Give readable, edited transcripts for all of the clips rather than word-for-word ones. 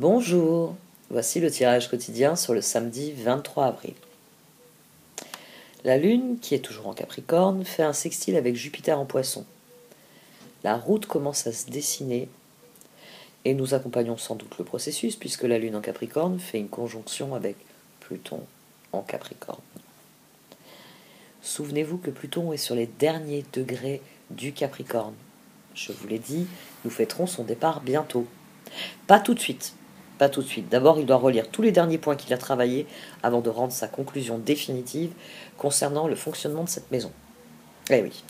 Bonjour, voici le tirage quotidien sur le samedi 23 avril. La Lune, qui est toujours en Capricorne, fait un sextile avec Jupiter en Poisson. La route commence à se dessiner et nous accompagnons sans doute le processus puisque la Lune en Capricorne fait une conjonction avec Pluton en Capricorne. Souvenez-vous que Pluton est sur les derniers degrés du Capricorne. Je vous l'ai dit, nous fêterons son départ bientôt. Pas tout de suite. Pas tout de suite. D'abord, il doit relire tous les derniers points qu'il a travaillés avant de rendre sa conclusion définitive concernant le fonctionnement de cette maison. Eh oui,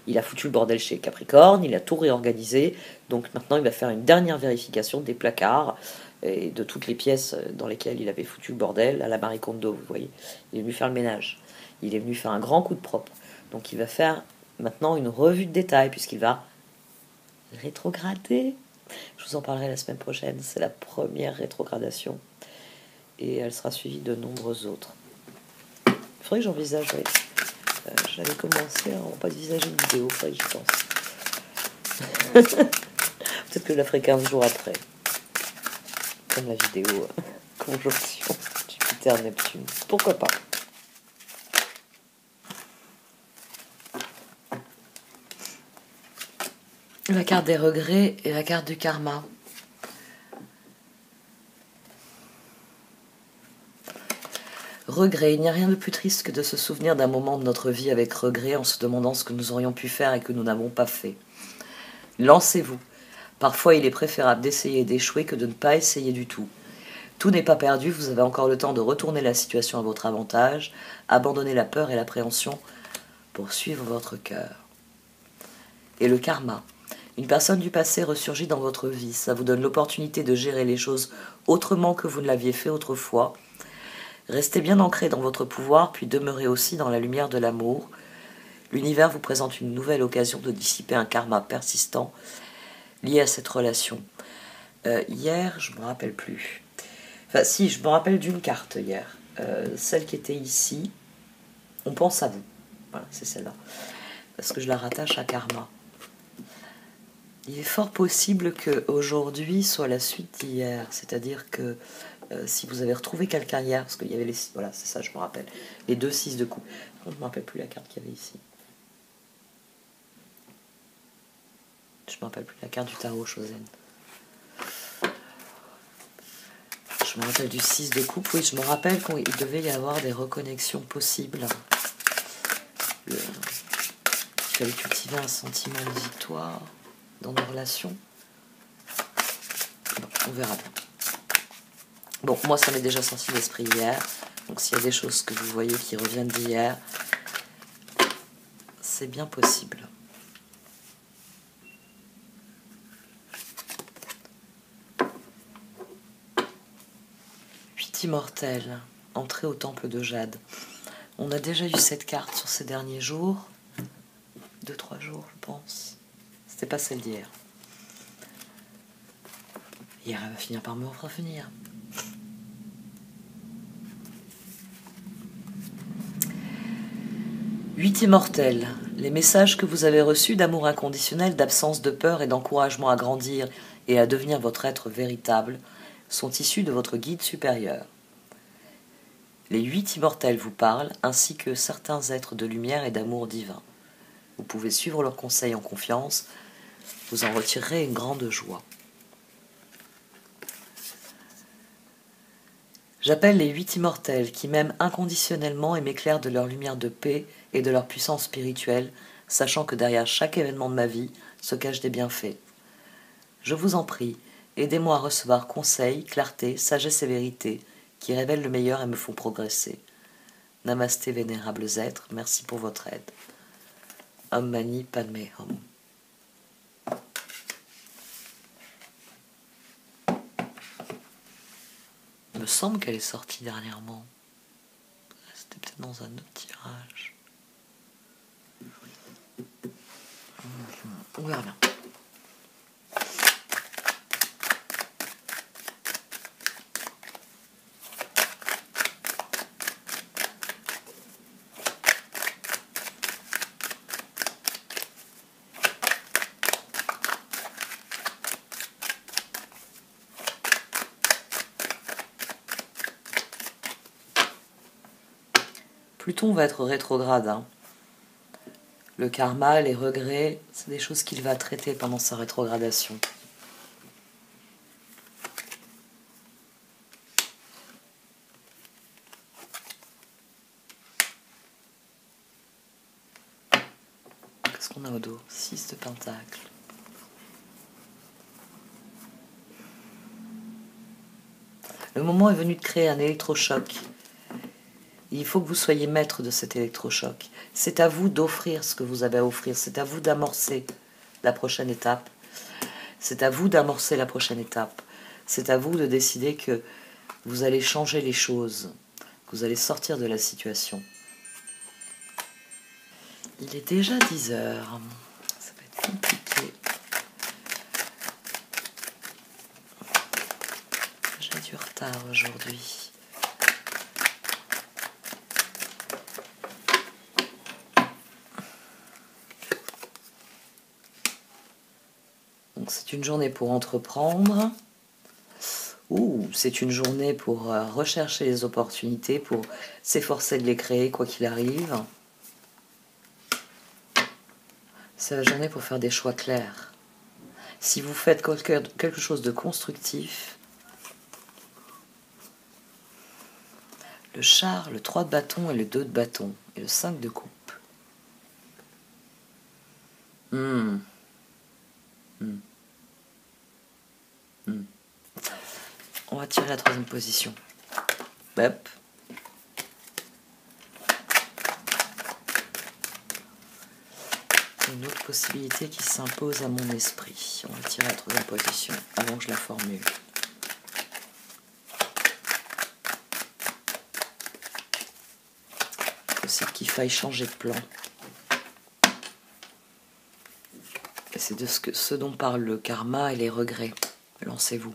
il a foutu le bordel chez Capricorne, il a tout réorganisé, donc maintenant il va faire une dernière vérification des placards et de toutes les pièces dans lesquelles il avait foutu le bordel, à la Marie Kondo, vous voyez. Il est venu faire le ménage, il est venu faire un grand coup de propre. Donc il va faire maintenant une revue de détail, puisqu'il va rétrograder. Je vous en parlerai la semaine prochaine, c'est la première rétrogradation et elle sera suivie de nombreuses autres. Il faudrait que j'envisage, oui. J'avais commencé à pas envisager une vidéo, il faudrait que j'y pense. Peut-être que je la ferai 15 jours après. Comme la vidéo conjonction Jupiter-Neptune. Pourquoi pas? La carte des regrets et la carte du karma. Regret, il n'y a rien de plus triste que de se souvenir d'un moment de notre vie avec regret en se demandant ce que nous aurions pu faire et que nous n'avons pas fait. Lancez-vous. Parfois, il est préférable d'essayer et d'échouer que de ne pas essayer du tout. Tout n'est pas perdu, vous avez encore le temps de retourner la situation à votre avantage, abandonner la peur et l'appréhension pour suivre votre cœur. Et le karma. Une personne du passé ressurgit dans votre vie. Ça vous donne l'opportunité de gérer les choses autrement que vous ne l'aviez fait autrefois. Restez bien ancré dans votre pouvoir, puis demeurez aussi dans la lumière de l'amour. L'univers vous présente une nouvelle occasion de dissiper un karma persistant lié à cette relation. Hier, je ne me rappelle plus. Enfin, si, je me rappelle d'une carte hier. Celle qui était ici. On pense à vous. Voilà, c'est celle-là. Parce que je la rattache à karma. Il est fort possible qu'aujourd'hui soit la suite d'hier. C'est-à-dire que si vous avez retrouvé quelqu'un hier, parce qu'il y avait les... Voilà, c'est ça, je me rappelle. Les 2 6 de coupe. Je ne me rappelle plus la carte qu'il y avait ici. Je ne me rappelle plus la carte du tarot, Chosen. Je me rappelle du 6 de coupe. Oui, je me rappelle qu'il devait y avoir des reconnexions possibles. Il fallait cultiver un sentiment de victoire dans nos relations. Bon, on verra bien. Bon, moi, ça m'est déjà sorti l'esprit hier. Donc, s'il y a des choses que vous voyez qui reviennent d'hier, c'est bien possible. Immortel, entrée au temple de Jade. On a déjà eu cette carte sur ces derniers jours. 2-3 jours, je pense. C'était pas celle d'hier. Hier, elle va finir par me revenir. Huit immortels. Les messages que vous avez reçus d'amour inconditionnel, d'absence de peur et d'encouragement à grandir et à devenir votre être véritable sont issus de votre guide supérieur. Les 8 immortels vous parlent, ainsi que certains êtres de lumière et d'amour divin. Vous pouvez suivre leurs conseils en confiance, vous en retirerez une grande joie. J'appelle les 8 immortels qui m'aiment inconditionnellement et m'éclairent de leur lumière de paix et de leur puissance spirituelle, sachant que derrière chaque événement de ma vie se cachent des bienfaits. Je vous en prie, aidez-moi à recevoir conseils, clarté, sagesse et vérité, qui révèlent le meilleur et me font progresser. Namasté, vénérables êtres, merci pour votre aide. Om Mani Padme Hum. Il me semble qu'elle est sortie dernièrement. C'était peut-être dans un autre tirage. On verra bien. Pluton va être rétrograde. Hein. Le karma, les regrets, c'est des choses qu'il va traiter pendant sa rétrogradation. Qu'est-ce qu'on a au dos? 6 de Pentacle. Le moment est venu de créer un électrochoc. Il faut que vous soyez maître de cet électrochoc. C'est à vous d'offrir ce que vous avez à offrir. C'est à vous d'amorcer la prochaine étape. C'est à vous d'amorcer la prochaine étape. C'est à vous de décider que vous allez changer les choses, que vous allez sortir de la situation. Il est déjà 10 heures. Ça va être compliqué. J'ai du retard aujourd'hui. Donc c'est une journée pour entreprendre. Ou c'est une journée pour rechercher les opportunités, pour s'efforcer de les créer quoi qu'il arrive. C'est la journée pour faire des choix clairs. Si vous faites quelque chose de constructif, le char, le 3 de bâton et le 2 de bâton et le 5 de coupe. On va tirer la 3e position. Hop. Une autre possibilité qui s'impose à mon esprit. On va tirer la 3e position avant que je la formule. Possible qu'il faille changer de plan. Et c'est de ce dont parle le karma et les regrets. Lancez-vous.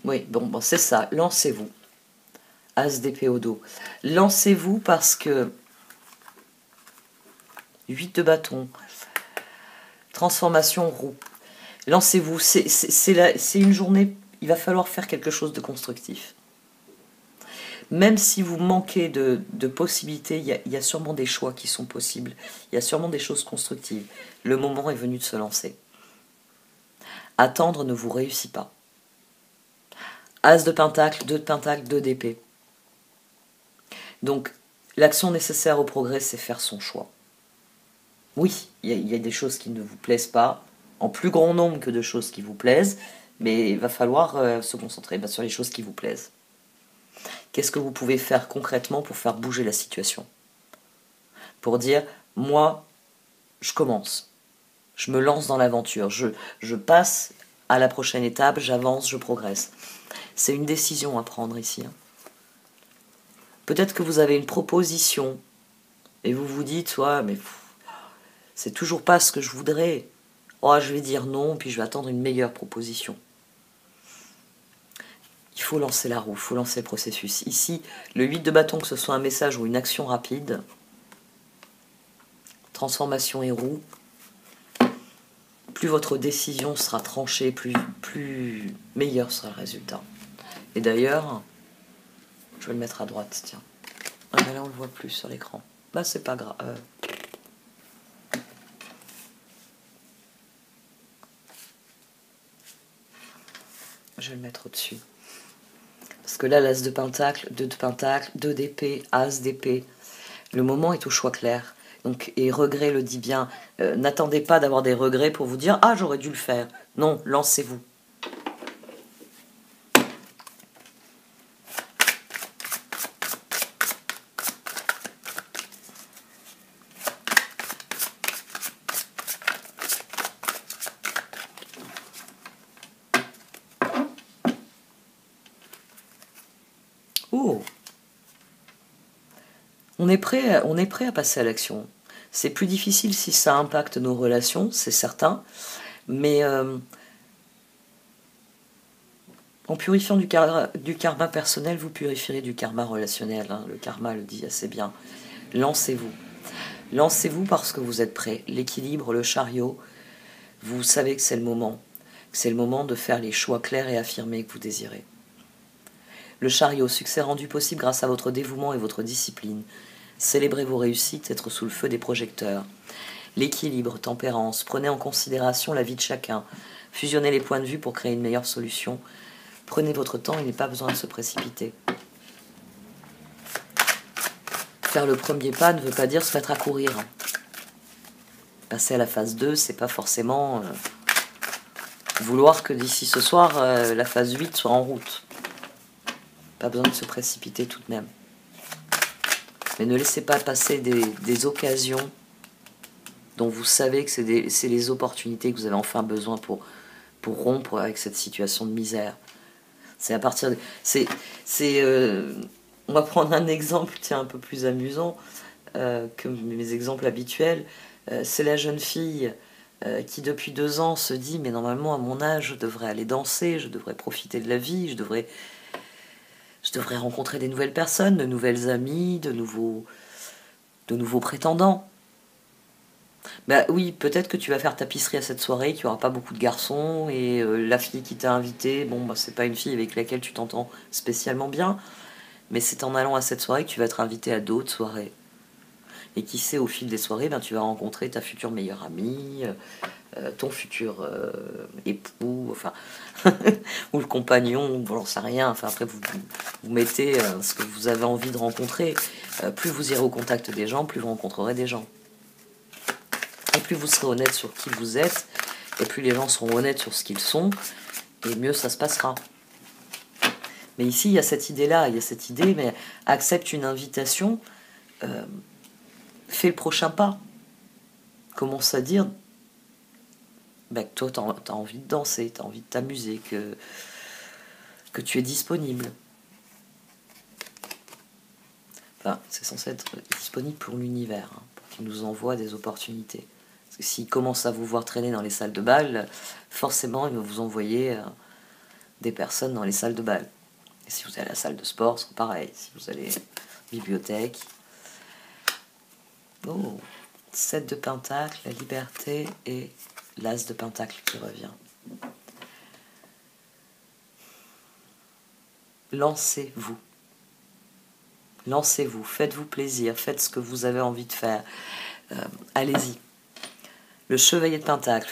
Oui, bon, c'est ça, lancez-vous. As d'épée au dos. Lancez-vous parce que 8 de bâton, transformation roue. Lancez-vous, c'est une journée, il va falloir faire quelque chose de constructif. Même si vous manquez de possibilités, il y a sûrement des choix qui sont possibles. Il y a sûrement des choses constructives. Le moment est venu de se lancer. Attendre ne vous réussit pas. As de pentacle, 2 de pentacle, 2 d'épée. Donc, l'action nécessaire au progrès, c'est faire son choix. Oui, il y a des choses qui ne vous plaisent pas, en plus grand nombre que de choses qui vous plaisent, mais il va falloir se concentrer sur les choses qui vous plaisent. Qu'est-ce que vous pouvez faire concrètement pour faire bouger la situation? Pour dire, moi, je commence. Je me lance dans l'aventure. Je passe à la prochaine étape, j'avance, je progresse. C'est une décision à prendre ici. Peut-être que vous avez une proposition et vous vous dites, ouais, mais c'est toujours pas ce que je voudrais. Oh, je vais dire non, puis je vais attendre une meilleure proposition. Il faut lancer la roue, il faut lancer le processus. Ici, le 8 de bâton, que ce soit un message ou une action rapide, transformation et roue, plus votre décision sera tranchée, plus meilleur sera le résultat. Et d'ailleurs, je vais le mettre à droite, tiens. Ah, mais là, on le voit plus sur l'écran. Bah, c'est pas grave. Je vais le mettre au-dessus. Parce que là, l'as de pentacle, 2 de pentacle, 2 d'épée, as d'épée. Le moment est au choix clair. Donc, et regret le dit bien. N'attendez pas d'avoir des regrets pour vous dire « Ah, j'aurais dû le faire ». Non, lancez-vous. Oh, on est prêt à passer à l'action. C'est plus difficile si ça impacte nos relations, c'est certain, mais en purifiant du karma personnel, vous purifierez du karma relationnel. Hein. Le karma le dit assez bien. Lancez-vous. Lancez-vous parce que vous êtes prêt. L'équilibre, le chariot, vous savez que c'est le moment. Que c'est le moment de faire les choix clairs et affirmés que vous désirez. Le chariot, succès rendu possible grâce à votre dévouement et votre discipline. Célébrez vos réussites, être sous le feu des projecteurs. L'équilibre, tempérance, prenez en considération la vie de chacun. Fusionnez les points de vue pour créer une meilleure solution. Prenez votre temps, il n'est pas besoin de se précipiter. Faire le premier pas ne veut pas dire se mettre à courir. Passer à la phase 2, c'est pas forcément vouloir que d'ici ce soir, la phase 8 soit en route. Pas besoin de se précipiter tout de même. Mais ne laissez pas passer des occasions dont vous savez que c'est les opportunités que vous avez enfin besoin pour rompre avec cette situation de misère. C'est à partir de... on va prendre un exemple, tiens, un peu plus amusant que mes exemples habituels. C'est la jeune fille qui, depuis 2 ans, se dit « Mais normalement, à mon âge, je devrais aller danser, je devrais profiter de la vie, je devrais rencontrer des nouvelles personnes, de nouvelles amies, de nouveaux prétendants. » Bah oui, peut-être que tu vas faire tapisserie à cette soirée, qu'il n'y aura pas beaucoup de garçons, et la fille qui t'a invité, bon, bah, c'est pas une fille avec laquelle tu t'entends spécialement bien, mais c'est en allant à cette soirée que tu vas être invité à d'autres soirées. Et qui sait, au fil des soirées, ben, tu vas rencontrer ta future meilleure amie, ton futur époux, enfin, ou le compagnon, bon, j'en sais rien, enfin, après vous mettez ce que vous avez envie de rencontrer. Plus vous irez au contact des gens, plus vous rencontrerez des gens. Et plus vous serez honnête sur qui vous êtes, et plus les gens seront honnêtes sur ce qu'ils sont, et mieux ça se passera. Mais ici, il y a cette idée-là, mais accepte une invitation, fais le prochain pas. Commence à dire que toi, t'as envie de danser, t'as envie de t'amuser, que tu es disponible. Enfin, c'est censé être disponible pour l'univers, hein, pour qu'il nous envoie des opportunités. Parce que s'il commence à vous voir traîner dans les salles de bal, forcément, il va vous envoyer des personnes dans les salles de bal. Et si vous allez à la salle de sport, c'est pareil. Si vous allez à la bibliothèque... Oh, 7 de Pentacle, la liberté et l'As de Pentacle qui revient. Lancez-vous. Lancez-vous, faites-vous plaisir, faites ce que vous avez envie de faire. Allez-y. Le Chevalier de Pentacle,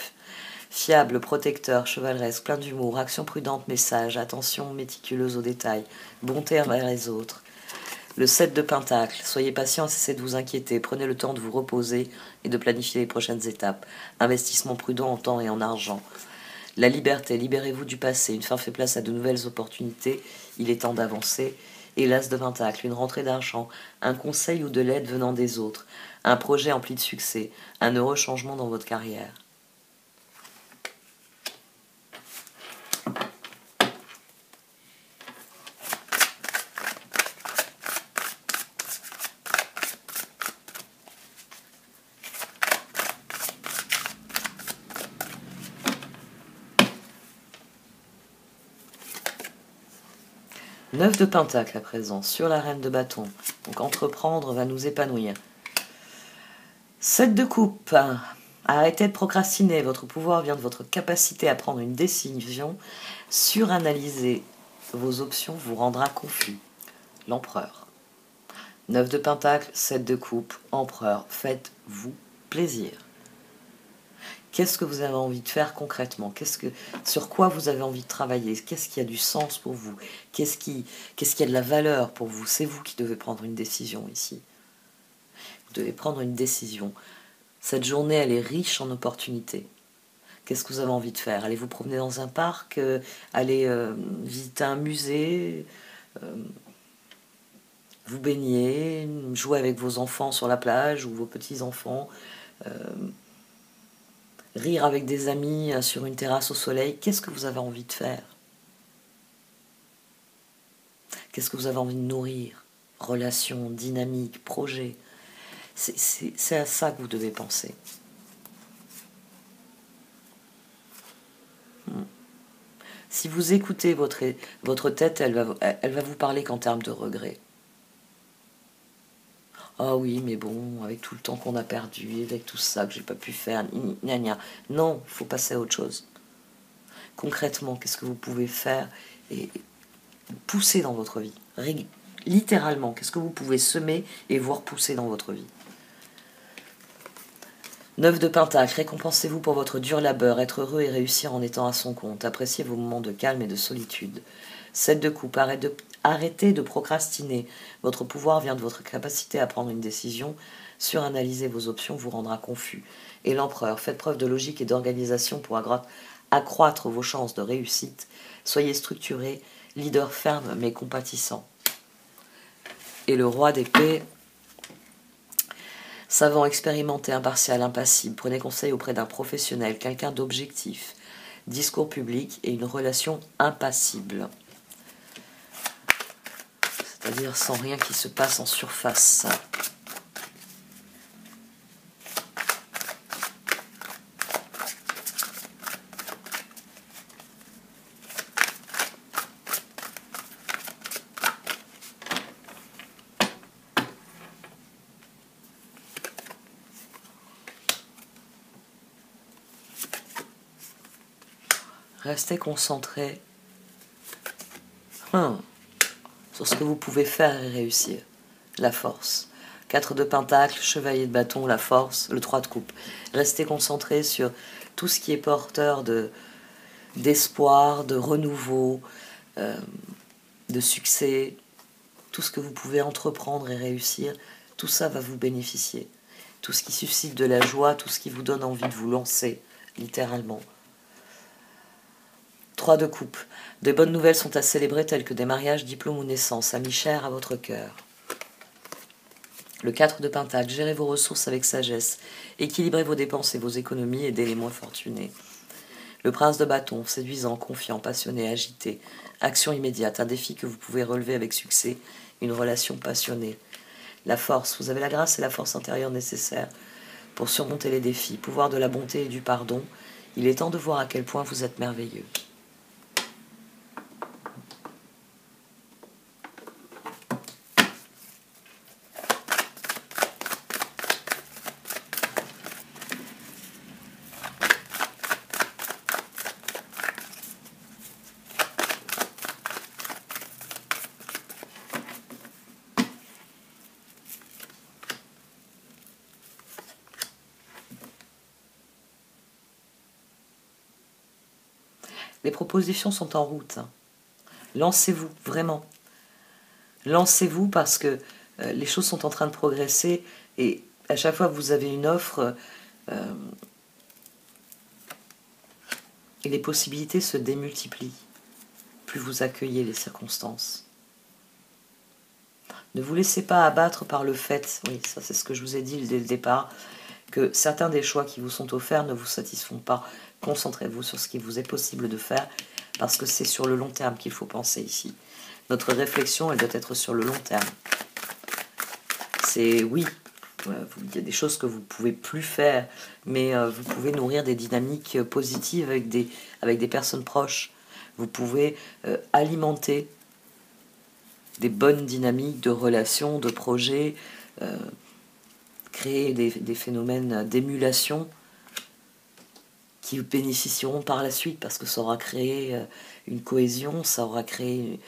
fiable, protecteur, chevaleresque, plein d'humour, action prudente, message, attention méticuleuse aux détails, bonté envers les autres. Le 7 de Pentacle, soyez patient et cessez de vous inquiéter, prenez le temps de vous reposer et de planifier les prochaines étapes. Investissement prudent en temps et en argent. La liberté, libérez-vous du passé, une fin fait place à de nouvelles opportunités, il est temps d'avancer. Et l'As de Pentacle, une rentrée d'argent, un conseil ou de l'aide venant des autres, un projet empli de succès, un heureux changement dans votre carrière. Neuf de Pentacle à présent, sur la reine de bâton. Donc entreprendre va nous épanouir. 7 de coupe. Arrêtez de procrastiner. Votre pouvoir vient de votre capacité à prendre une décision. Suranalyser vos options vous rendra confus. L'empereur. 9 de Pentacle, 7 de coupe, empereur. Faites-vous plaisir. Qu'est-ce que vous avez envie de faire concrètement? Sur quoi vous avez envie de travailler? Qu'est-ce qui a du sens pour vous? Qu'est-ce qui a de la valeur pour vous? C'est vous qui devez prendre une décision ici. Vous devez prendre une décision. Cette journée, elle est riche en opportunités. Qu'est-ce que vous avez envie de faire? Allez vous promener dans un parc? Allez visiter un musée? Vous baigner? Jouer avec vos enfants sur la plage ou vos petits-enfants? Rire avec des amis sur une terrasse au soleil? Qu'est-ce que vous avez envie de faire? Qu'est-ce que vous avez envie de nourrir? Relations, dynamiques, projets. C'est à ça que vous devez penser. Si vous écoutez votre tête, elle va vous parler qu'en termes de regret. Ah oui, mais bon, avec tout le temps qu'on a perdu, avec tout ça que j'ai pas pu faire, gna gna. Non, il faut passer à autre chose. Concrètement, qu'est-ce que vous pouvez faire et pousser dans votre vie? Littéralement, qu'est-ce que vous pouvez semer et voir pousser dans votre vie? 9 de Pentacle, récompensez-vous pour votre dur labeur, être heureux et réussir en étant à son compte. Appréciez vos moments de calme et de solitude. 7 de coupe, arrêtez de procrastiner. Votre pouvoir vient de votre capacité à prendre une décision. Suranalyser vos options vous rendra confus. Et l'empereur, faites preuve de logique et d'organisation pour accroître vos chances de réussite. Soyez structuré, leader ferme mais compatissant. Et le roi d'épée, savant, expérimenté, impartial, impassible, prenez conseil auprès d'un professionnel, quelqu'un d'objectif, discours public et une relation impassible. C'est-à-dire sans rien qui se passe en surface. Restez concentré sur ce que vous pouvez faire et réussir. La force. 4 de Pentacle, chevalier de bâton, la force, le 3 de coupe. Restez concentré sur tout ce qui est porteur d'espoir, de renouveau, de succès. Tout ce que vous pouvez entreprendre et réussir, tout ça va vous bénéficier. Tout ce qui suscite de la joie, tout ce qui vous donne envie de vous lancer, littéralement. 3 de coupe. De bonnes nouvelles sont à célébrer telles que des mariages, diplômes ou naissances, amis chers à votre cœur. Le 4 de Pentacle, gérez vos ressources avec sagesse, équilibrez vos dépenses et vos économies, aidez les moins fortunés. Le prince de bâton, séduisant, confiant, passionné, agité, action immédiate, un défi que vous pouvez relever avec succès, une relation passionnée. La force, vous avez la grâce et la force intérieure nécessaires pour surmonter les défis, pouvoir de la bonté et du pardon. Il est temps de voir à quel point vous êtes merveilleux. Les propositions sont en route. Lancez-vous, vraiment. Lancez-vous parce que les choses sont en train de progresser et à chaque fois que vous avez une offre, et les possibilités se démultiplient. Plus vous accueillez les circonstances. Ne vous laissez pas abattre par le fait, oui, ça c'est ce que je vous ai dit dès le départ, que certains des choix qui vous sont offerts ne vous satisfont pas. Concentrez-vous sur ce qui vous est possible de faire, parce que c'est sur le long terme qu'il faut penser ici. Notre réflexion, elle doit être sur le long terme. C'est, oui, il y a des choses que vous ne pouvez plus faire, mais vous pouvez nourrir des dynamiques positives avec des personnes proches. Vous pouvez alimenter des bonnes dynamiques de relations, de projets, créer des phénomènes d'émulation qui bénéficieront par la suite parce que ça aura créé une cohésion, ça aura créé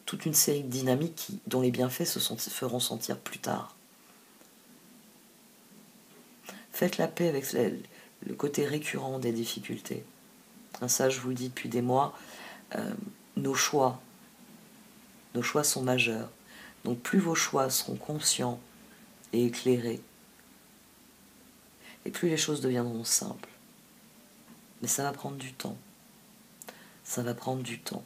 toute une série de dynamiques dont les bienfaits se feront sentir plus tard. Faites la paix avec le côté récurrent des difficultés. Ça, je vous le dis depuis des mois, nos choix sont majeurs. Donc plus vos choix seront conscients et éclairés, et plus les choses deviendront simples. Mais ça va prendre du temps. Ça va prendre du temps.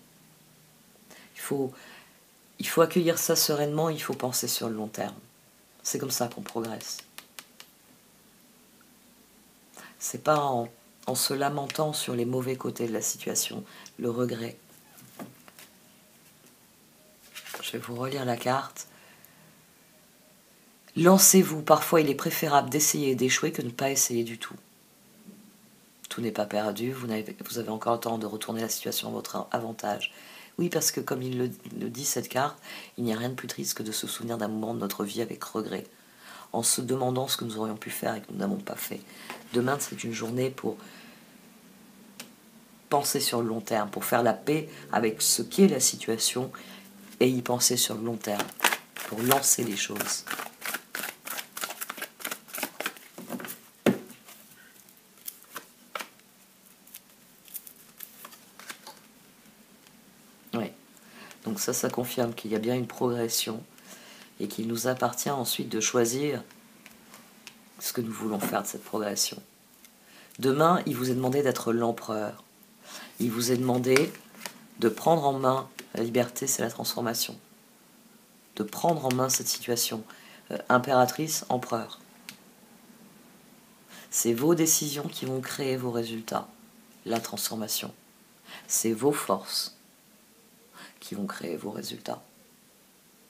Il faut accueillir ça sereinement, il faut penser sur le long terme. C'est comme ça qu'on progresse. C'est pas en se lamentant sur les mauvais côtés de la situation, le regret. Je vais vous relire la carte. Lancez-vous, parfois il est préférable d'essayer et d'échouer que de ne pas essayer du tout. Tout n'est pas perdu, vous avez encore le temps de retourner la situation à votre avantage. Oui, parce que comme il le dit cette carte, il n'y a rien de plus triste que de se souvenir d'un moment de notre vie avec regret. en se demandant ce que nous aurions pu faire et que nous n'avons pas fait. Demain, c'est une journée pour penser sur le long terme, pour faire la paix avec ce qu'est la situation et y penser sur le long terme, pour lancer les choses. Oui. Donc ça confirme qu'il y a bien une progression et qu'il nous appartient ensuite de choisir ce que nous voulons faire de cette progression. Demain, il vous est demandé d'être l'empereur. Il vous est demandé de prendre en main la liberté, c'est la transformation. De prendre en main cette situation. Impératrice, empereur. C'est vos décisions qui vont créer vos résultats. La transformation. C'est vos forces qui vont créer vos résultats.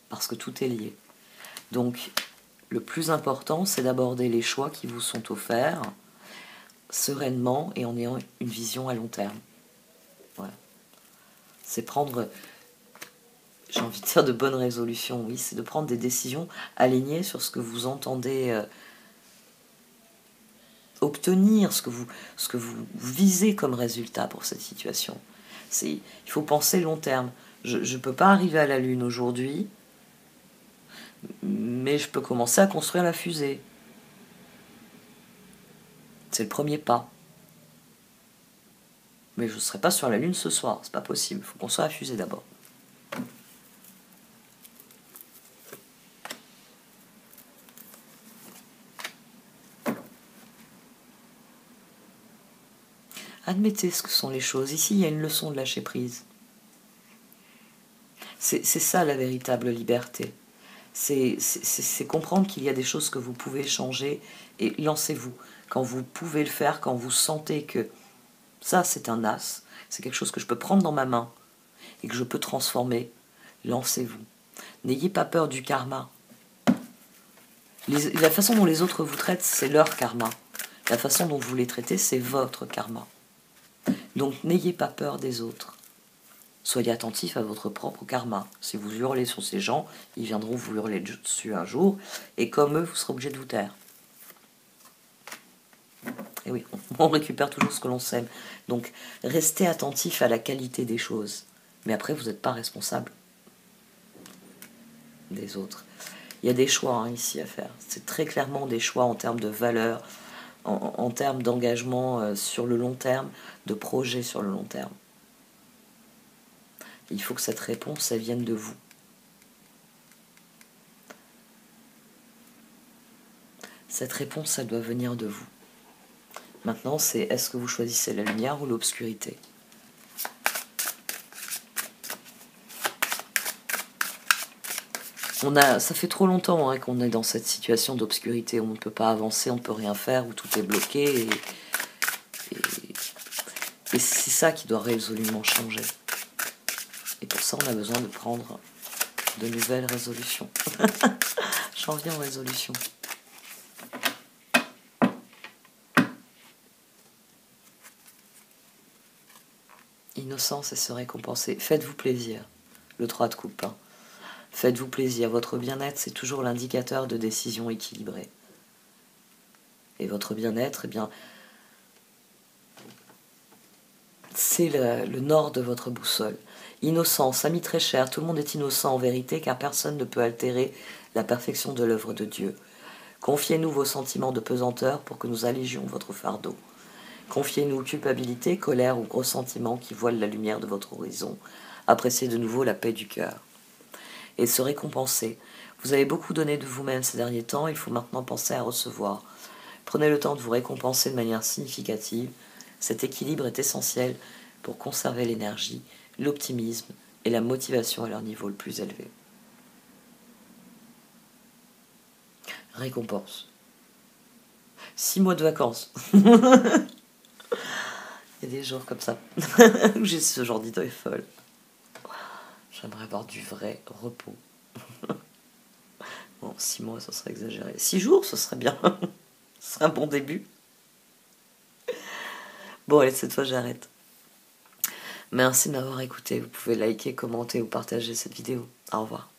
Parce que tout est lié. Donc, le plus important, c'est d'aborder les choix qui vous sont offerts sereinement et en ayant une vision à long terme. Voilà. C'est prendre, j'ai envie de dire, de bonnes résolutions. Oui, c'est de prendre des décisions alignées sur ce que vous entendez obtenir, ce que vous visez comme résultat pour cette situation. Il faut penser long terme. Je ne peux pas arriver à la Lune aujourd'hui, mais je peux commencer à construire la fusée. C'est le premier pas. Mais je ne serai pas sur la Lune ce soir, c'est pas possible. Il faut qu'on soit la fusée d'abord. Admettez ce que sont les choses. Ici, il y a une leçon de lâcher prise. C'est ça la véritable liberté. C'est comprendre qu'il y a des choses que vous pouvez changer et lancez-vous. Quand vous pouvez le faire, quand vous sentez que ça c'est un as, c'est quelque chose que je peux prendre dans ma main et que je peux transformer, lancez-vous. N'ayez pas peur du karma. La façon dont les autres vous traitent, c'est leur karma. La façon dont vous les traitez, c'est votre karma. Donc n'ayez pas peur des autres. Soyez attentif à votre propre karma. Si vous hurlez sur ces gens, ils viendront vous hurler dessus un jour, et comme eux, vous serez obligé de vous taire. Et oui, on récupère toujours ce que l'on sème. Donc, restez attentif à la qualité des choses. Mais après, vous n'êtes pas responsable des autres. Il y a des choix ici à faire. C'est très clairement des choix en termes de valeurs, en termes d'engagement sur le long terme, de projet sur le long terme. Il faut que cette réponse, elle vienne de vous. Cette réponse, elle doit venir de vous. Maintenant, c'est est-ce que vous choisissez la lumière ou l'obscurité? Ça fait trop longtemps qu'on est dans cette situation d'obscurité où on ne peut pas avancer, on ne peut rien faire, où tout est bloqué. Et c'est ça qui doit résolument changer. Et pour ça, on a besoin de prendre de nouvelles résolutions. J'en viens aux résolutions. Innocence et se récompenser. Faites-vous plaisir. Le 3 de coupe. Faites-vous plaisir. Votre bien-être, c'est toujours l'indicateur de décisions équilibrées. Et votre bien-être, eh bien, c'est le nord de votre boussole. Innocence, ami très cher, tout le monde est innocent en vérité, car personne ne peut altérer la perfection de l'œuvre de Dieu. Confiez-nous vos sentiments de pesanteur pour que nous allégions votre fardeau. Confiez-nous culpabilité, colère ou gros sentiments qui voilent la lumière de votre horizon. Appréciez de nouveau la paix du cœur. Et se récompenser. Vous avez beaucoup donné de vous-même ces derniers temps, il faut maintenant penser à recevoir. Prenez le temps de vous récompenser de manière significative. Cet équilibre est essentiel pour conserver l'énergie, l'optimisme et la motivation à leur niveau le plus élevé. Récompense. 6 mois de vacances. Il y a des jours comme ça où j'ai ce genre d'idée folle. J'aimerais avoir du vrai repos. Bon, 6 mois, ça serait exagéré. 6 jours, ce serait bien. Ce serait un bon début. Bon, allez, cette fois, j'arrête. Merci de m'avoir écouté. Vous pouvez liker, commenter ou partager cette vidéo. Au revoir.